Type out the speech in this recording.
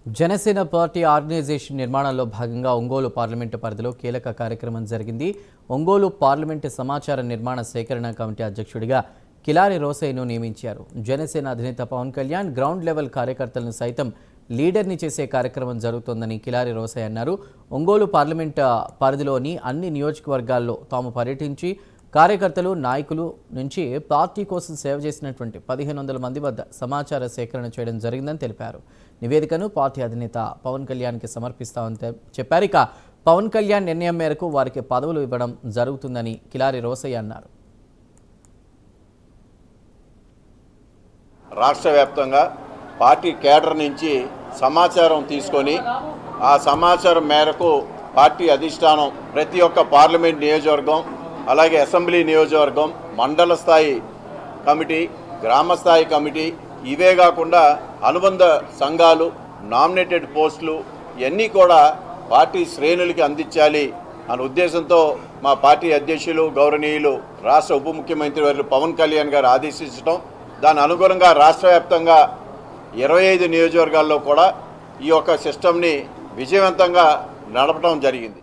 Janasena party organisation నిర్మాణంలో భాగంగా Ongole parliament పరిధిలో కీలక కార్యక్రమం జరిగింది. ఒంగోలు పార్లమెంటు సమాచార నిర్మాణ సేకరణ కమిటీ అధ్యక్షుడిగా కిలారి రోసయ్యను నియమించారు. జనసేన అధినేత పవన్ కళ్యాణ్ గ్రౌండ్ లెవెల్ కార్యకర్తలను సైతం లీడర్ని చేసే కార్యక్రమం జరుగుతోందని కిలారి రోసయ్య అన్నారు. ఒంగోలు పార్లమెంటు పరిధిలోని అన్ని నియోజకవర్గాల్లో తాము పర్యటించి కార్యకర్తలు నాయకులు నుంచి పార్టీ కోసం సేవ చేసినటువంటి 1500 మంది వద్ద సమాచార సేకరణ చేయడం జరిగిందని తెలిపారు. నివేదికను పార్టీ అధినేత పవన్ కళ్యాణ్కి సమర్పిస్తామని చెప్పారు. ఇక పవన్ కళ్యాణ్ నిర్ణయం మేరకు వారికి పదవులు ఇవ్వడం జరుగుతుందని కిలారి రోసయ్య అన్నారు. రాష్ట్ర వ్యాప్తంగా పార్టీ కేడర్ నుంచి సమాచారం తీసుకొని ఆ సమాచారం మేరకు పార్టీ అధిష్టానం ప్రతి ఒక్క పార్లమెంట్ నియోజకవర్గం, అలాగే అసెంబ్లీ నియోజకవర్గం, మండల స్థాయి కమిటీ, గ్రామ స్థాయి కమిటీ, ఇవే కాకుండా అనుబంధ సంఘాలు, నామినేటెడ్ పోస్టులు ఇవన్నీ కూడా పార్టీ శ్రేణులకి అందించాలి అనే ఉద్దేశంతో మా పార్టీ అధ్యక్షులు గౌరవనీయులు రాష్ట్ర ఉప ముఖ్యమంత్రి వర్యులు పవన్ కళ్యాణ్ గారు ఆదేశించడం, దాని అనుగుణంగా రాష్ట్ర వ్యాప్తంగా 25 నియోజకవర్గాల్లో కూడా ఈ యొక్క సిస్టమ్ని విజయవంతంగా నడపడం జరిగింది.